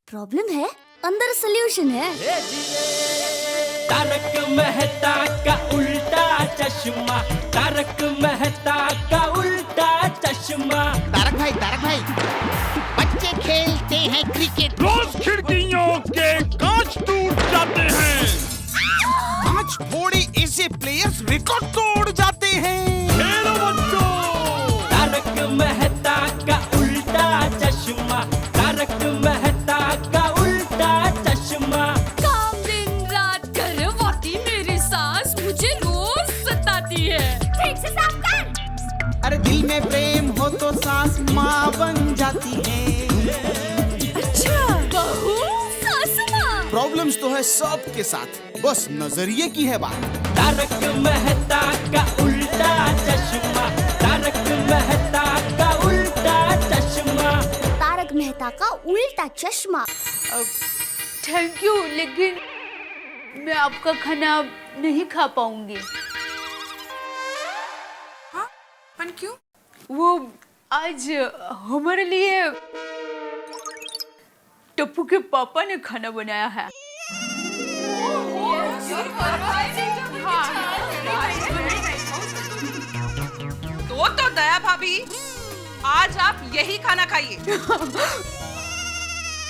Problem है, अंदर solution है। तारक मेहता का उल्टा चश्मा, तारक मेहता का उल्टा चश्मा। तारक भाई, बच्चे खेलते हैं क्रिकेट, रोज खिड़कियों के कांच टूट जाते हैं। कांच फोड़े ऐसे प्लेयर्स रिकॉर्ड तोड़ जाते हैं। खेलो बच्चों। तारक मेहता का उल्टा चश्मा, तारक मेहता का उल्टा चश्मा। काम दिन रात करवाती मेरी सास मुझे रोज सताती है। ठीक से साफ कर। अरे दिल में प्रेम हो तो सास माँ बन जाती है। अच्छा, बहू सास माँ। प्रॉब्लम्स तो है सबके साथ, बस नजरिए की है बात। तारक मेहता का उल्टा चश्मा, तारक मेहता का उल्टा चश्मा। तारक मेहता का उल्टा चश्मा। थैंक यू, लेकिन मैं आपका खाना नहीं खा पाऊंगी। हाँ? पर क्यों? वो आज हमारे लिए टप्पू के पापा ने खाना बनाया है। तो दया भाभी, आज आप यही खाना खाइए।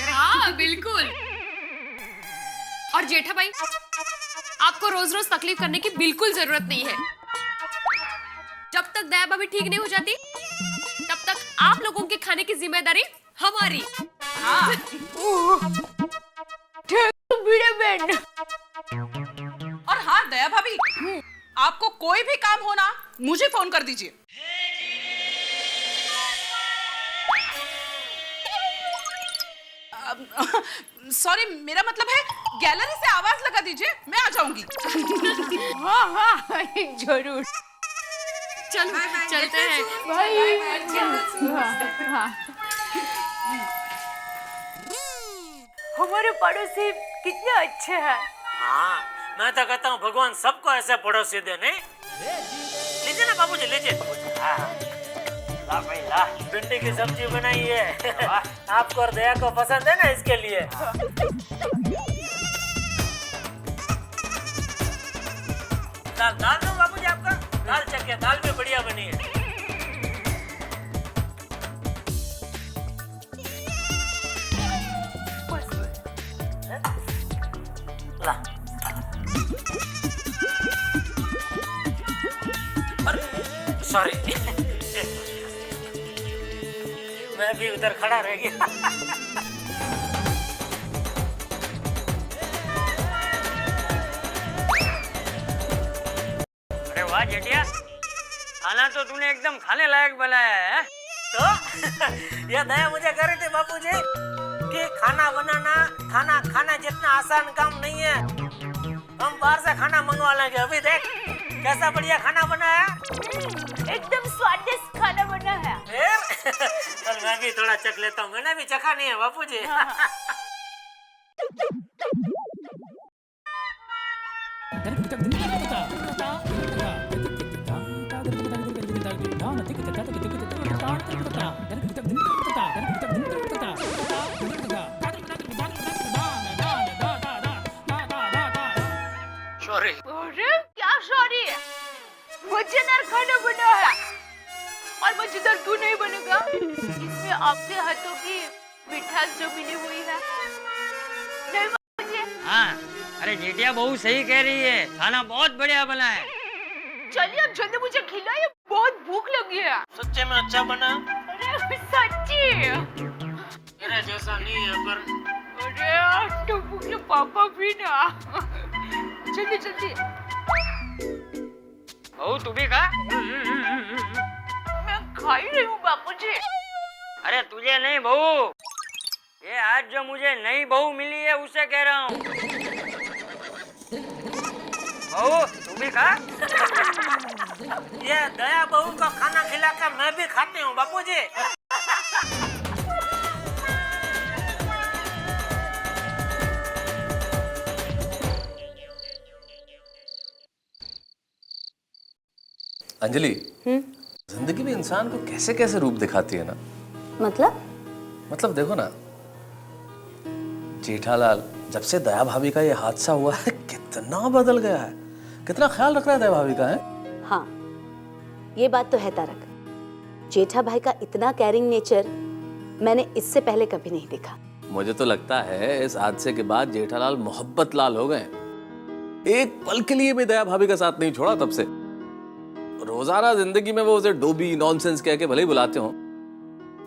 हाँ बिल्कुल। और जेठा भाई, आपको रोज रोज तकलीफ करने की बिल्कुल जरूरत नहीं है। जब तक दया भाभी ठीक नहीं हो जाती तब तक आप लोगों के खाने की जिम्मेदारी हमारी। हाँ। और हाँ दया भाभी, आपको कोई भी काम हो ना, मुझे फोन कर दीजिए। सॉरी, मेरा मतलब है गैलरी से आवाज लगा दीजिए, मैं आ जाऊंगी। हाँ जरूर। चलो चलते हैं। हमारे पड़ोसी कितने अच्छे हैं। हाँ, मैं तो कहता हूँ भगवान सबको ऐसे पड़ोसी दे। नहीं लीजिए ना बाबूजी, लीजिए। ला भाई ला, भिंडी की सब्जी बनाई है। आपको और दया को पसंद है ना, इसके लिए। दाल दो बाबूजी आपका। दाल चखिए, दाल भी बढ़िया बनी है। ला। सॉरी, मैं भी उधर खड़ा रह गया। अरे वाह जेठिया, खाना तो तूने एकदम खाने लायक बनाया है। तो यह दया मुझे कह रहे थे बापूजी कि खाना बनाना, खाना खाना जितना आसान काम नहीं है। हम बाहर से खाना मंगवा लेंगे। अभी देख कैसा बढ़िया खाना बना है। एकदम स्वादिष्ट खाना बना है। चल मैं भी थोड़ा चख लेता हूँ, मैंने भी चखा नहीं है बापूजी। सॉरी। अरे क्या सॉरी है, मजेदार खाना बना है। और मजेदार क्यों नहीं बनेगा, इसमें आपके हाथों की मिठास जो मिली हुई है। नहीं मुझे। हाँ, अरे जेठिया बहू सही कह रही है, खाना बहुत बढ़िया बना है। चलिए अब जल्दी मुझे खिलाइए, बहुत भूख लगी है। सच्चे में अच्छा बना। अरे सच्ची। मेरा जैसा नहीं है पर। अरे टप्पू के पापा भी ना। जल्दी जल्दी। बहू तू भी खा। मैं खा ही रही हूँ बापूजी। अरे तुझे नहीं बहू, ये आज जो मुझे नई बहू मिली है उसे कह रहा हूँ। बहू तू भी खा। ये दया बहू को खाना खिलाकर मैं भी खाती हूँ बापूजी। अंजलि, जिंदगी में इंसान को कैसे कैसे रूप दिखाती है ना। मतलब देखो ना, जेठालाल, जब से दया भाभी का ये हादसा हुआ है कितना बदल गया है, कितना ख्याल रख रहा है दया भाभी का है। हाँ, ये बात तो है तारक। जेठा भाई का इतना केयरिंग नेचर मैंने इससे पहले कभी नहीं देखा। मुझे तो लगता है इस हादसे के बाद जेठालाल मोहब्बत लाल हो गए। एक पल के लिए भी दया भाभी का साथ नहीं छोड़ा तब से। रोजाना जिंदगी में वो उसे डोबी नॉनसेंस कह के भले ही बुलाते हो,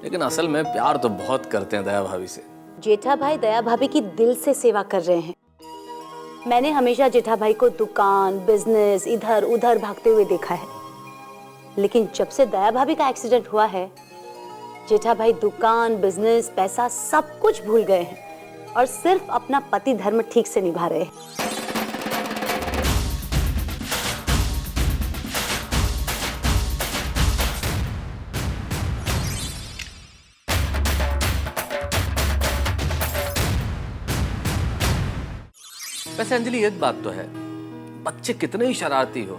लेकिन असल में प्यार तो बहुत करते हैं दया भाभी से। जेठा भाई दया भाभी की दिल से सेवा कर रहे हैं। मैंने हमेशा जेठा भाई को दुकान, बिजनेस, इधर उधर भागते हुए देखा है, लेकिन जब से दया भाभी का एक्सीडेंट हुआ है, जेठा भाई दुकान, बिजनेस, पैसा सब कुछ भूल गए हैं और सिर्फ अपना पति धर्म ठीक से निभा रहे हैं। वैसे अंजलि एक बात तो है, बच्चे कितने ही शरारती हो,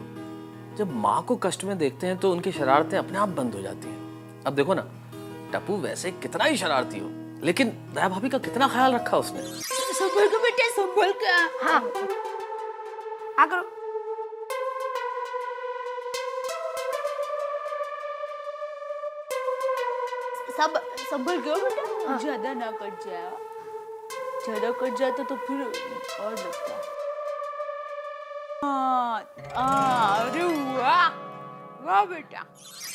जब माँ को कष्ट में देखते हैं तो उनकी शरारतें अपने आप बंद हो जाती हैं। अब देखो ना, टप्पू वैसे कितना ही शरारती हो, लेकिन दया भाभी का कितना ख्याल रखा उसने। संभल के बेटे, संभल के। हाँ, आगे सब संभल के बेटा, ज्यादा ना कट जाए। ज्यादा कट जाता तो फिर और लगता। अरे वाह वाह बेटा।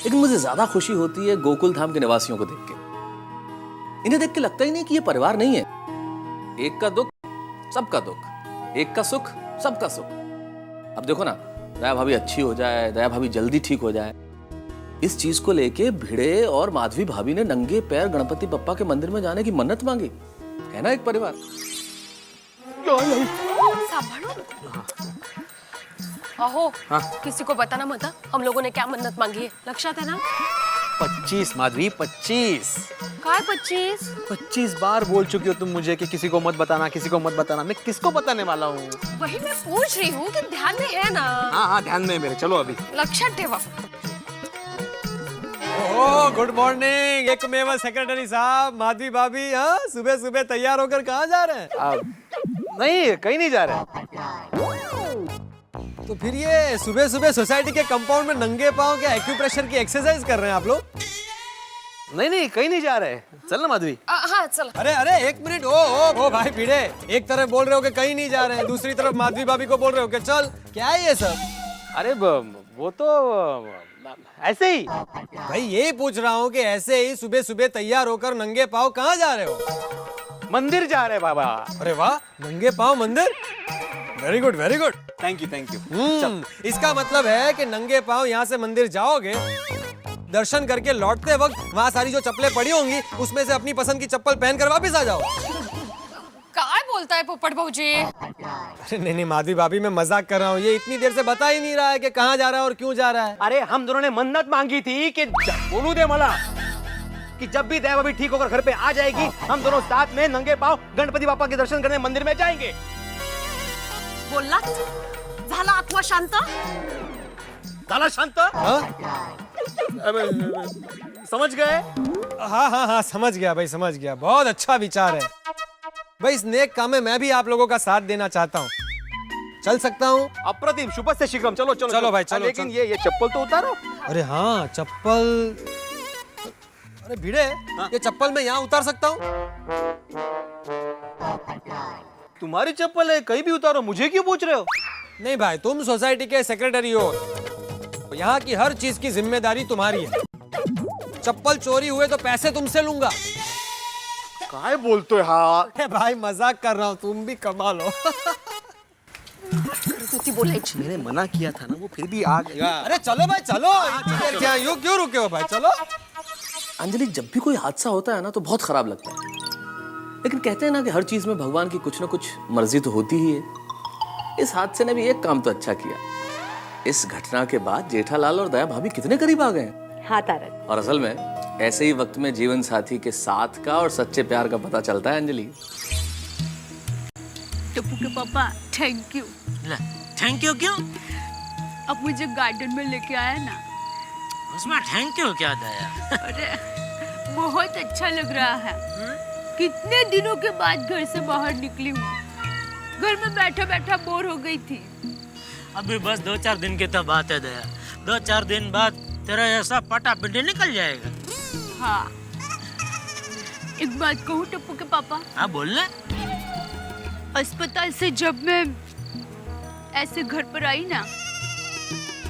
लेकिन मुझे ज्यादा खुशी होती है गोकुल धाम के निवासियों को देख के। इन्हें देख के लगता ही नहीं कि ये परिवार नहीं है। एक का दुख सबका दुख, एक का सुख सबका सुख। अब देखो ना, दया भाभी अच्छी हो जाए, दया भाभी जल्दी ठीक हो जाए, इस चीज को लेके भिड़े और माधवी भाभी ने नंगे पैर गणपति बप्पा के मंदिर में जाने की मन्नत मांगी है ना एक परिवार। अहो, किसी को बताना मत, हम लोगों ने क्या मन्नत मांगी है, लक्षात है ना? 25 माधवी, 25। काय 25? 25 बार बोल चुकी हो तुम मुझे कि किसी को मत बताना, किसी को मत बताना। मैं किसको बताने वाला हूँ? वही मैं पूछ रही हूँ कि ध्यान में है ना? हाँ हाँ, ध्यान में है मेरे। चलो अभी। लक्षात ठेवा। ओह, गुड मॉर्निंग एकमेव सेक्रेटरी साहब, माधवी भाभी। हाँ, सुबह सुबह तैयार होकर कहाँ जा रहे हैं? नहीं, कहीं नहीं जा रहे। तो फिर ये सुबह सुबह सोसाइटी के कंपाउंड में नंगे पांव के एक्यूप्रेशर की एक्सरसाइज कर रहे हैं आप लोग? नहीं, कहीं नहीं जा रहे। चल ना माधवी। हाँ चल। अरे एक मिनट। ओ भाई भिड़े, एक तरफ बोल रहे हो कि कहीं नहीं जा रहे हैं, दूसरी तरफ माधवी भाभी को बोल रहे हो कि चल। क्या है ये सब? अरे वो तो ऐसे ही भाई, यही पूछ रहा हूँ कि ऐसे ही सुबह सुबह तैयार होकर नंगे पाँव कहाँ जा रहे हो? मंदिर जा रहे बाबा। अरे वाह, नंगे पाँव मंदिर। Very good very good. Thank you. इसका मतलब है कि नंगे पाँव यहाँ से मंदिर जाओगे, दर्शन करके लौटते वक्त वहाँ सारी जो चप्पलें पड़ी होंगी उसमें से अपनी पसंद की चप्पल पहनकर वापस आ जाओ। काय बोलता है पोपट भाऊजी? अरे नहीं माधवी भाभी, मैं मजाक कर रहा हूँ। ये इतनी देर से बता ही नहीं रहा है कि कहाँ जा रहा है और क्यों जा रहा है। अरे हम दोनों ने मन्नत मांगी थी कि बोलू दे मला कि जब भी दया भाभी ठीक होकर घर पे आ जाएगी, हम दोनों साथ में नंगे पाँव गणपति बापा के दर्शन करने मंदिर में जाएंगे। बोलला झाला आत्मा शांत? झाला शांत? समझ गए? हाँ समझ गया भाई, समझ गया। बहुत अच्छा विचार है भाई। इस नेक काम में मैं भी आप लोगों का साथ देना चाहता हूँ। चल सकता हूँ? अप्रतिम, शुभ से शीघ्रम। चलो चलो चलो भाई चलो। लेकिन ये चप्पल तो उतारो। अरे हाँ चप्पल। अरे भिड़े, ये चप्पल मैं यहाँ उतार सकता हूँ? तुम्हारी चप्पल है, कहीं भी उतारो, मुझे क्यों पूछ रहे हो? नहीं भाई, तुम सोसाइटी के सेक्रेटरी हो, यहाँ की हर चीज की जिम्मेदारी तुम्हारी है। चप्पल चोरी हुए तो पैसे तुमसे लूंगा। काय बोलते हो? हाँ भाई, मजाक कर रहा हूँ, तुम भी कमाल हो। मैंने मना किया था ना, वो फिर भी आ गया। अरे चलो भाई चलो। क्या यूं क्यों रुके हो भाई? चलो। अंजलि, जब भी कोई हादसा होता है ना तो बहुत खराब लगता है, लेकिन कहते हैं ना कि हर चीज में भगवान की कुछ ना कुछ मर्जी तो होती ही है। इस हादसे ने भी एक काम तो अच्छा किया, इस घटना के बाद जेठालाल और दया भाभी कितने करीब आ गए। हाँ तारक। और असल में ऐसे ही वक्त में जीवन साथी के साथ का और सच्चे प्यार का पता चलता है। अंजलि, टप्पू के पापा थैंक यू। थैंक यू क्यों? अब मुझे गार्डन में लेके आया ना, उसमें थैंक यू क्या दया? अरे बहुत अच्छा लग रहा है। कितने दिनों के बाद घर से बाहर निकली हूँ। घर में बैठा बैठा बोर हो गई थी। अभी बस 2-4 दिन की तो बात है दया। 2-4 दिन बाद तेरा ऐसा पटा पिंडी निकल जाएगा। हाँ, एक बात कहूँ टप्पू के पापा? हाँ बोलना। अस्पताल से जब मैं ऐसे घर पर आई ना,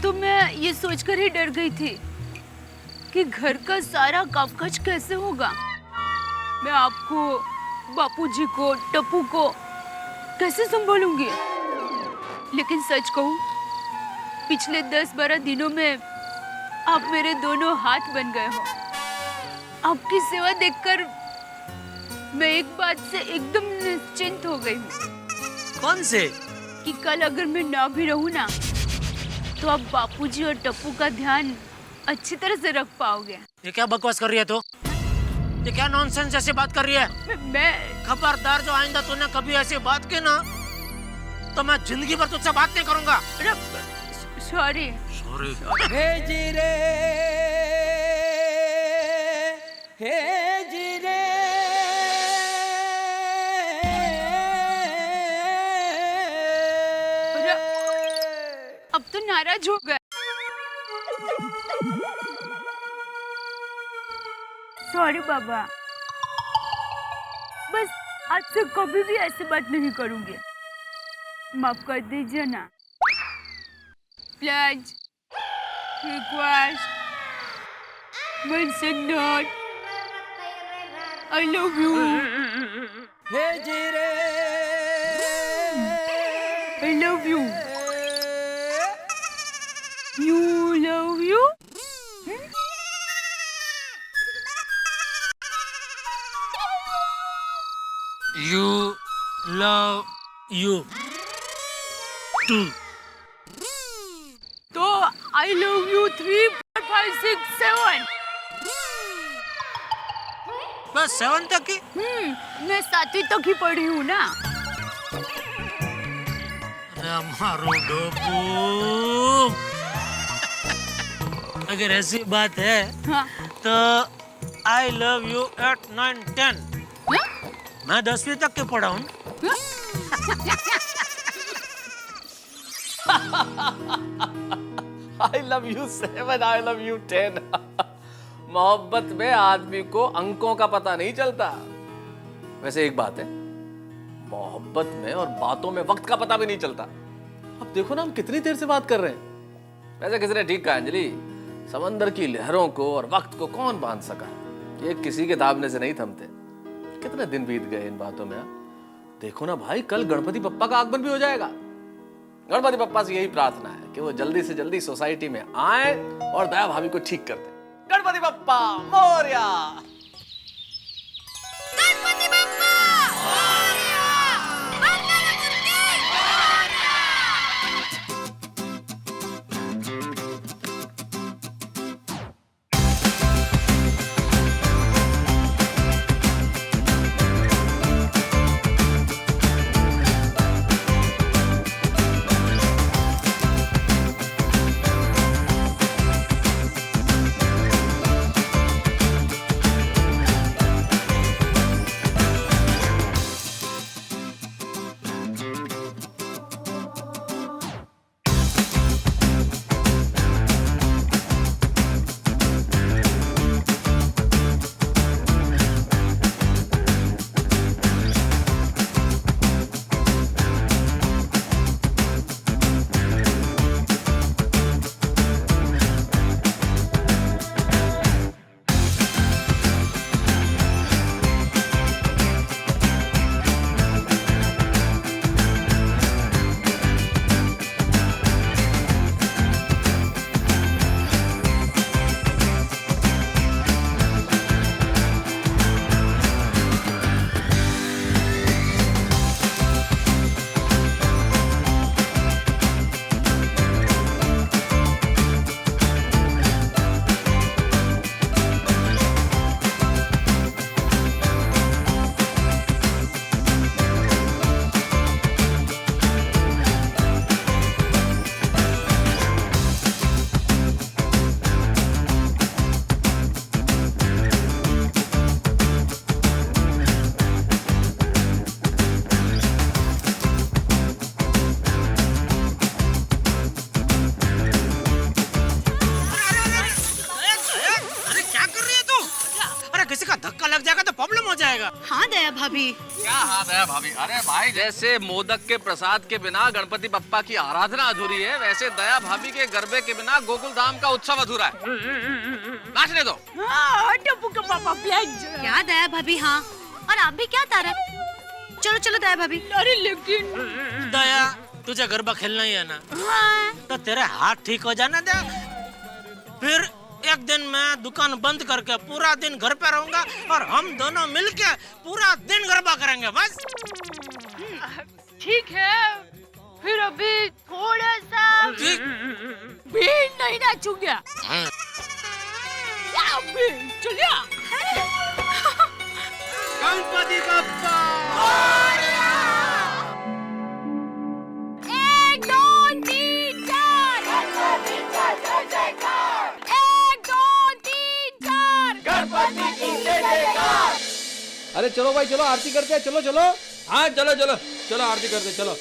तो मैं ये सोचकर ही डर गई थी कि घर का सारा कामकाज कैसे होगा। मैं आपको, बापूजी को, टप्पू को कैसे संभालूंगी। लेकिन सच कहूँ, पिछले 10-12 दिनों में आप मेरे दोनों हाथ बन गए हो। आपकी सेवा देखकर मैं एक बात से एकदम निश्चिंत हो गई हूँ। कौन से? कि कल अगर मैं ना भी रहूँ ना, तो आप बापूजी और टप्पू का ध्यान अच्छी तरह से रख पाओगे। ये क्या बकवास कर रही है तू? ये क्या नॉनसेंस जैसी बात कर रही है? मैं खबरदार, जो आइंदा तूने कभी ऐसी बात की ना, तो मैं जिंदगी भर तुझसे बात नहीं करूंगा। सॉरी। सॉरी। हे जीरे, हे जीरे, अब तो नाराज हो गए। सॉरी बाबा, बस आज से कभी भी ऐसी बात नहीं करूंगी। माफ कर दीजिए ना। Please, request, once and not, I love you. हे जीरे, I love you. You love you? You love you too. तो I love you 3, 4, 5, 6, 7. बस 7 तक ही? मैं 7वीं तक ही पढ़ी हूँ ना। अरे मारो डोपू, अगर ऐसी बात है हाँ। तो I love you 8, 9, 10. मैं 10वीं तक के पढ़ा हूँ। I love you 7, I love you 10. मोहब्बत में आदमी को अंकों का पता नहीं चलता। वैसे एक बात है, मोहब्बत में और बातों में वक्त का पता भी नहीं चलता। अब देखो ना, हम कितनी देर से बात कर रहे हैं। वैसे किसी ने ठीक कहा अंजलि, समंदर की लहरों को और वक्त को कौन बांध सका। ये किसी के दाबने से नहीं थमते। कितने दिन बीत गए इन बातों में। देखो ना भाई, कल गणपति बप्पा का आगमन भी हो जाएगा। गणपति बप्पा से यही प्रार्थना है कि वो जल्दी से जल्दी सोसाइटी में आए और दया भाभी को ठीक कर दे। गणपति बप्पा मोरया। गणपति बप्पा भाभी। क्या हाथ है भाभी? अरे भाई, जैसे मोदक के प्रसाद के बिना गणपति बप्पा की आराधना अधूरी है, वैसे दया भाभी के गरबे के बिना गोकुल धाम का उत्सव अधूरा है। नाचने दो। क्या दया भाभी? हाँ, और आप भी क्या तारा? चलो चलो दया भाभी। अरे लेकिन दया, तुझे गरबा खेलना ही है ना? तो तेरे हाथ ठीक हो जाने दे, फिर एक दिन मैं दुकान बंद करके पूरा दिन घर पे रहूंगा और हम दोनों मिलके पूरा दिन गरबा करेंगे बस। ठीक है, फिर अभी थोड़ा सा भी नहीं नाचूंगा। चलिए। गणपति बप्पा। 1 2 3 4 गणपति जय जय जयकार। 1 2 3 4 गणपति की जय जयकार। अरे चलो भाई, चलो आरती करते हैं। चलो चलो। हाँ चलो चलो चलो आरती करते चलो।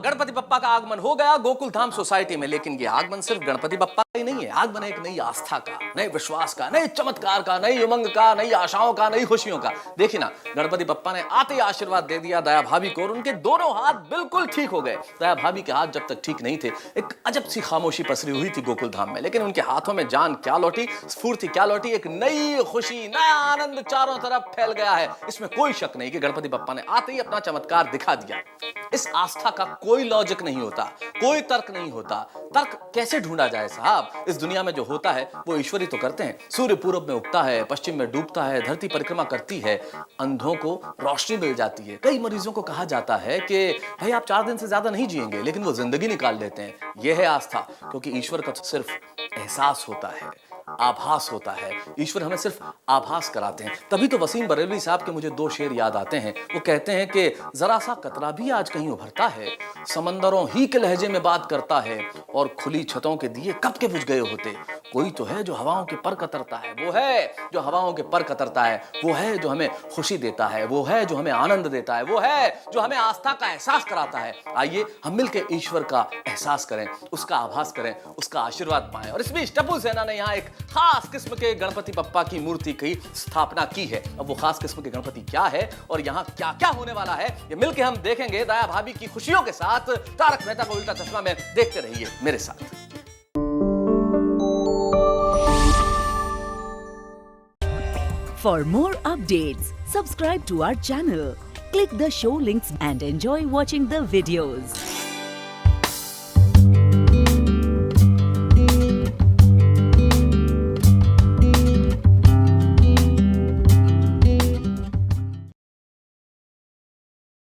गणपति बप्पा का आगमन हो गया गोकुल धाम सोसाइटी में। लेकिन ये आगमन सिर्फ गणपति बप्पा का ही नहीं है, आगमन है एक नई आस्था का, नए विश्वास का, नए चमत्कार का, नई उमंग का, नई आशाओं का, नई खुशियों का। देखिए ना, गणपति बप्पा ने आते ही आशीर्वाद दे दिया दया भाभी को और उनके दोनों हाथ बिल्कुल ठीक हो गए। दया भाभी के हाथ जब तक ठीक नहीं थे, एक अजब सी खामोशी पसरी हुई थी गोकुल धाम में, लेकिन उनके हाथों में जान क्या लौटी, स्फूर्ति क्या लौटी, एक नई खुशी, नया आनंद चारों तरफ फैल गया है। इसमें कोई शक नहीं कि गणपति बप्पा ने आते ही अपना चमत्कार दिखा दिया। इस आस्था का कोई लॉजिक नहीं होता, कोई तर्क नहीं होता। तर्क कैसे ढूंढा जाए साहब? इस दुनिया में जो होता है वो ईश्वर ही तो करते हैं। सूर्य पूरब में उगता है, पश्चिम में डूबता है, धरती परिक्रमा करती है, अंधों को रोशनी मिल जाती है। कई मरीजों को कहा जाता है कि भाई आप 4 दिन से ज्यादा नहीं जिएंगे, लेकिन वो जिंदगी निकाल लेते हैं। यह है आस्था, क्योंकि ईश्वर का सिर्फ एहसास होता है, आभास होता है। ईश्वर हमें सिर्फ आभास कराते हैं। तभी तो वसीम बरेलवी साहब के मुझे 2 शेर याद आते हैं। वो कहते हैं कि जरा सा कतरा भी आज कहीं उभरता है, समंदरों ही के लहजे में बात करता है, और खुली छतों के दिए कब के बुझ गए होते। कोई तो है जो हवाओं के पर कतरता है, वो है जो हवाओं के पर कतरता है, वो है जो हमें खुशी देता है, वो है जो हमें आनंद देता है, वो है जो हमें आस्था का एहसास कराता है। आइए हम मिलकर ईश्वर का एहसास करें, उसका आभास करें, उसका आशीर्वाद पाएं। और इस बीच टप्पू सेना ने यहाँ एक खास किस्म के गणपति बप्पा की मूर्ति की स्थापना की है। अब वो खास किस्म के गणपति क्या है और यहाँ क्या क्या होने वाला है, ये मिलके हम देखेंगे दया भाभी की खुशियों के साथ। तारक मेहता का उल्टा चश्मा में देखते रहिए मेरे साथ। For more updates, subscribe to our channel, click the show links and enjoy watching the videos.